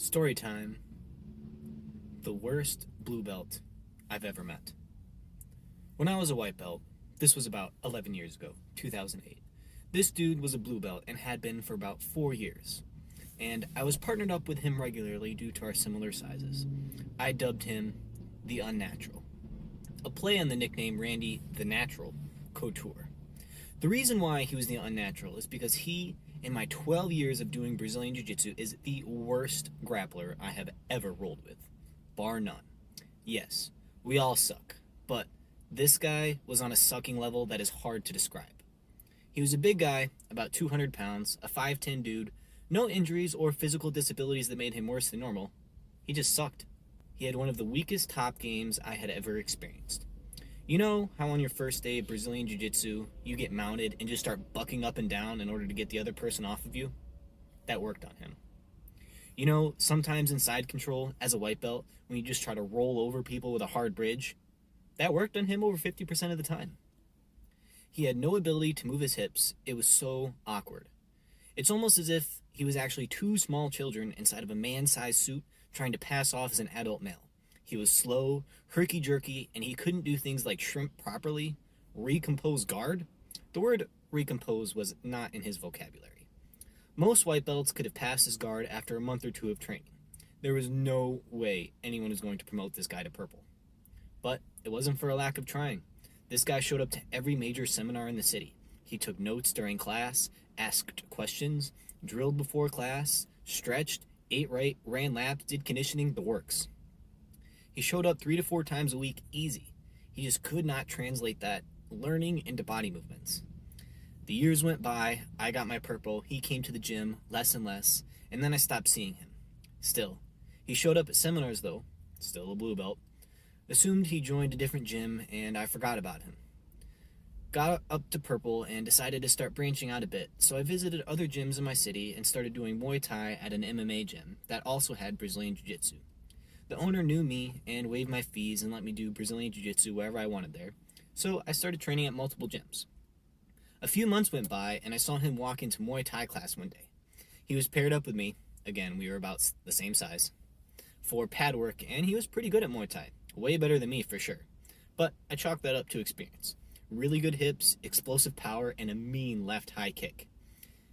Story time. The worst blue belt I've ever met. When I was a white belt, this was about 11 years ago, 2008. This dude was a blue belt and had been for about 4 years. And I was partnered up with him regularly due to our similar sizes. I dubbed him the Unnatural, a play on the nickname Randy the Natural Couture. The reason why he was the Unnatural is because he, in my 12 years of doing Brazilian Jiu-Jitsu, is the worst grappler I have ever rolled with, bar none. Yes, we all suck, but this guy was on a sucking level that is hard to describe. He was a big guy, about 200 pounds, a 5'10 dude, no injuries or physical disabilities that made him worse than normal. He just sucked. He had one of the weakest top games I had ever experienced. You know how on your first day of Brazilian Jiu-Jitsu, you get mounted and just start bucking up and down in order to get the other person off of you? That worked on him. You know, sometimes in side control, as a white belt, when you just try to roll over people with a hard bridge? That worked on him over 50% of the time. He had no ability to move his hips. It was so awkward. It's almost as if he was actually two small children inside of a man-sized suit trying to pass off as an adult male. He was slow, herky-jerky, and he couldn't do things like shrimp properly, recompose guard. The word recompose was not in his vocabulary. Most white belts could have passed his guard after a month or two of training. There was no way anyone was going to promote this guy to purple. But it wasn't for a lack of trying. This guy showed up to every major seminar in the city. He took notes during class, asked questions, drilled before class, stretched, ate right, ran laps, did conditioning, the works. He showed up 3 to 4 times a week easy. He just could not translate that learning into body movements. The years went by, I got my purple, he came to the gym less and less, and then I stopped seeing him. Still, he showed up at seminars though, still a blue belt. Assumed he joined a different gym and I forgot about him. Got up to purple and decided to start branching out a bit, so I visited other gyms in my city and started doing Muay Thai at an MMA gym that also had Brazilian Jiu-Jitsu. The owner knew me and waived my fees and let me do Brazilian Jiu-Jitsu wherever I wanted there, so I started training at multiple gyms. A few months went by and I saw him walk into Muay Thai class one day. He was paired up with me, again we were about the same size, for pad work, and he was pretty good at Muay Thai, way better than me for sure. But I chalked that up to experience. Really good hips, explosive power, and a mean left high kick.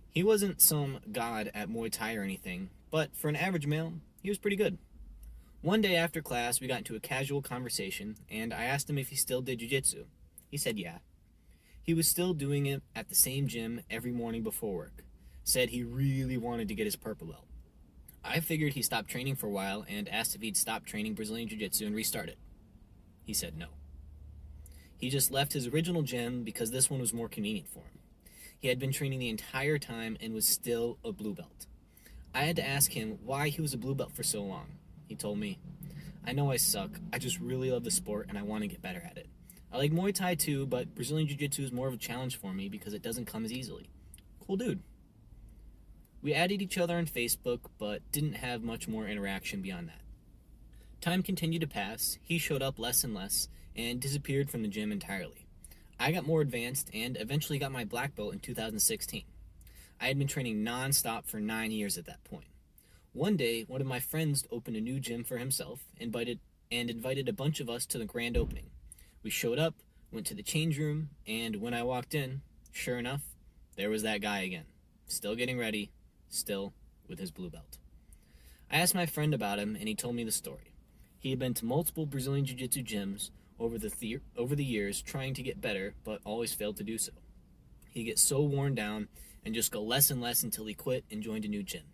He wasn't some god at Muay Thai or anything, but for an average male, he was pretty good. One day after class, we got into a casual conversation, and I asked him if he still did jiu-jitsu. He said yeah. He was still doing it at the same gym every morning before work. Said he really wanted to get his purple belt. I figured he stopped training for a while and asked if he'd stop training Brazilian Jiu-Jitsu and restart it. He said no. He just left his original gym because this one was more convenient for him. He had been training the entire time and was still a blue belt. I had to ask him why he was a blue belt for so long. He told me, I know I suck, I just really love the sport and I want to get better at it. I like Muay Thai too, but Brazilian Jiu-Jitsu is more of a challenge for me because it doesn't come as easily. Cool dude. We added each other on Facebook, but didn't have much more interaction beyond that. Time continued to pass, he showed up less and less, and disappeared from the gym entirely. I got more advanced and eventually got my black belt in 2016. I had been training non-stop for 9 years at that point. One day, one of my friends opened a new gym for himself, invited a bunch of us to the grand opening. We showed up, went to the change room, and when I walked in, sure enough, there was that guy again, still getting ready, still with his blue belt. I asked my friend about him, and he told me the story. He had been to multiple Brazilian Jiu-Jitsu gyms over the years trying to get better, but always failed to do so. He'd get so worn down and just go less and less until he quit and joined a new gym.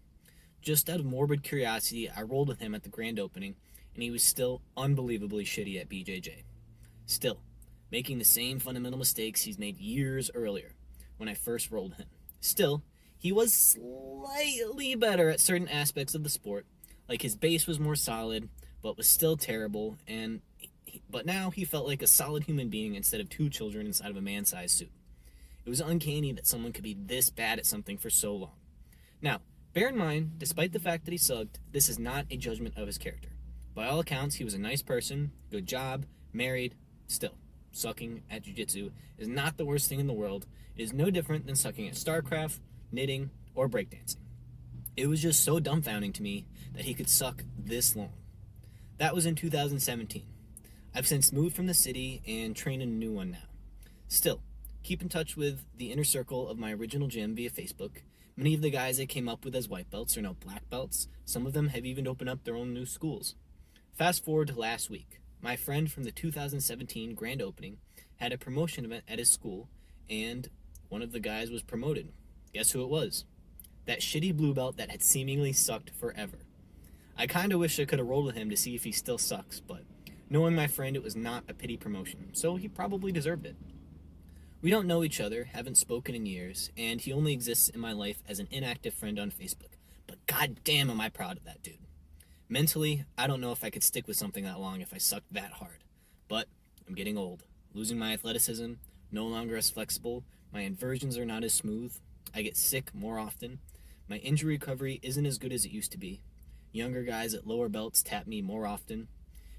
Just out of morbid curiosity, I rolled with him at the grand opening, and he was still unbelievably shitty at BJJ. Still, making the same fundamental mistakes he's made years earlier when I first rolled him. Still, he was slightly better at certain aspects of the sport, like his base was more solid, but was still terrible, but now he felt like a solid human being instead of two children inside of a man-sized suit. It was uncanny that someone could be this bad at something for so long. Now, bear in mind, despite the fact that he sucked, this is not a judgment of his character. By all accounts, he was a nice person, good job, married. Still, sucking at jiu-jitsu is not the worst thing in the world. It is no different than sucking at StarCraft, knitting, or breakdancing. It was just so dumbfounding to me that he could suck this long. That was in 2017. I've since moved from the city and train in a new one now. Still, keep in touch with the inner circle of my original gym via Facebook. Many of the guys I came up with as white belts are now black belts. Some of them have even opened up their own new schools. Fast forward to last week. My friend from the 2017 grand opening had a promotion event at his school, and one of the guys was promoted. Guess who it was? That shitty blue belt that had seemingly sucked forever. I kinda wish I could have rolled with him to see if he still sucks, but knowing my friend, it was not a pity promotion, so he probably deserved it. We don't know each other, haven't spoken in years, and he only exists in my life as an inactive friend on Facebook. But goddamn am I proud of that dude. Mentally, I don't know if I could stick with something that long if I sucked that hard. But I'm getting old, losing my athleticism, no longer as flexible, my inversions are not as smooth, I get sick more often, my injury recovery isn't as good as it used to be. Younger guys at lower belts tap me more often.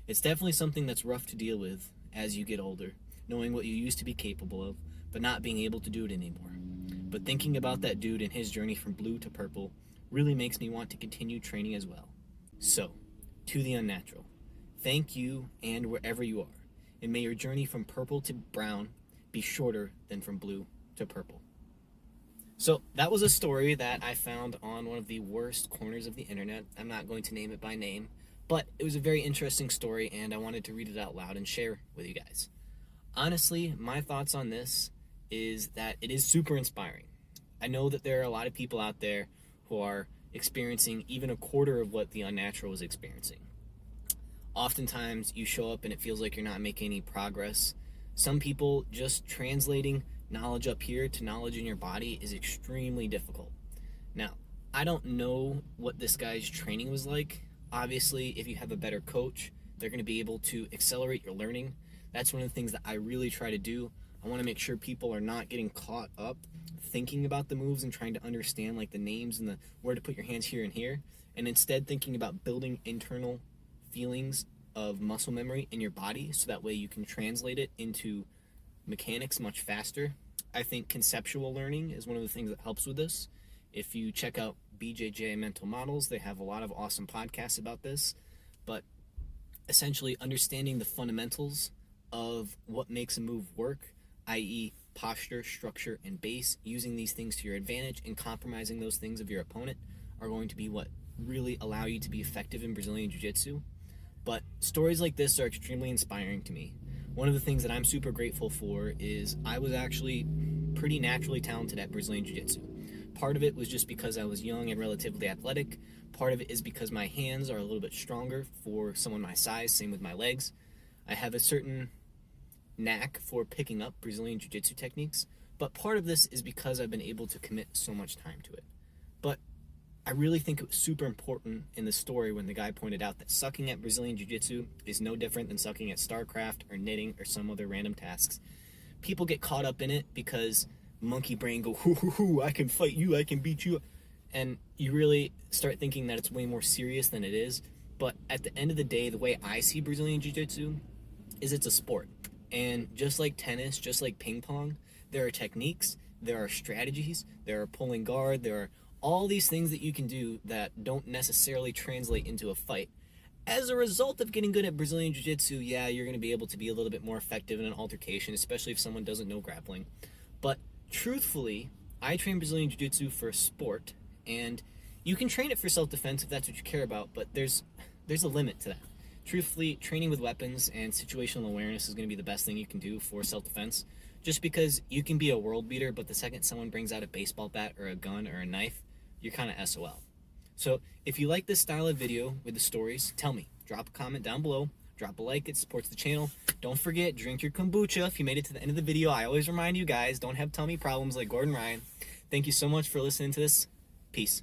It's definitely something that's rough to deal with as you get older, knowing what you used to be capable of, but not being able to do it anymore. But thinking about that dude and his journey from blue to purple really makes me want to continue training as well. So, to the unnatural, thank you and wherever you are, and may your journey from purple to brown be shorter than from blue to purple. So that was a story that I found on one of the worst corners of the internet. I'm not going to name it by name, but it was a very interesting story and I wanted to read it out loud and share with you guys. Honestly, my thoughts on this is that it is super inspiring. I know that there are a lot of people out there who are experiencing even a quarter of what the unnatural was experiencing. Oftentimes you show up and it feels like you're not making any progress. Some people just translating knowledge up here to knowledge in your body is extremely difficult. Now, I don't know what this guy's training was like. Obviously, if you have a better coach, they're going to be able to accelerate your learning. That's one of the things that I really try to do. I want to make sure people are not getting caught up thinking about the moves and trying to understand like the names and the where to put your hands here and here, and instead thinking about building internal feelings of muscle memory in your body so that way you can translate it into mechanics much faster. I think conceptual learning is one of the things that helps with this. If you check out BJJ Mental Models, they have a lot of awesome podcasts about this, but essentially understanding the fundamentals of what makes a move work, i.e. posture, structure, and base, using these things to your advantage and compromising those things of your opponent are going to be what really allow you to be effective in Brazilian Jiu-Jitsu. But stories like this are extremely inspiring to me. One of the things that I'm super grateful for is I was actually pretty naturally talented at Brazilian Jiu-Jitsu. Part of it was just because I was young and relatively athletic. Part of it is because my hands are a little bit stronger for someone my size, same with my legs. I have a certain knack for picking up Brazilian Jiu-Jitsu techniques, but part of this is because I've been able to commit so much time to it. But I really think it was super important in the story when the guy pointed out that sucking at Brazilian Jiu-Jitsu is no different than sucking at StarCraft or knitting or some other random tasks. People get caught up in it because monkey brain go, hoo hoo hoo, I can fight you, I can beat you. And you really start thinking that it's way more serious than it is. But at the end of the day, the way I see Brazilian Jiu-Jitsu is it's a sport. And just like tennis, just like ping pong, there are techniques, there are strategies, there are pulling guard, there are all these things that you can do that don't necessarily translate into a fight. As a result of getting good at Brazilian Jiu-Jitsu, yeah, you're going to be able to be a little bit more effective in an altercation, especially if someone doesn't know grappling. But truthfully, I train Brazilian Jiu-Jitsu for sport, and you can train it for self-defense if that's what you care about, but there's a limit to that. Truthfully, training with weapons and situational awareness is going to be the best thing you can do for self-defense, just because you can be a world beater, but the second someone brings out a baseball bat or a gun or a knife, you're kind of SOL. So if you like this style of video with the stories, tell me. Drop a comment down below. Drop a like. It supports the channel. Don't forget, drink your kombucha if you made it to the end of the video. I always remind you guys, don't have tummy problems like Gordon Ryan. Thank you so much for listening to this. Peace.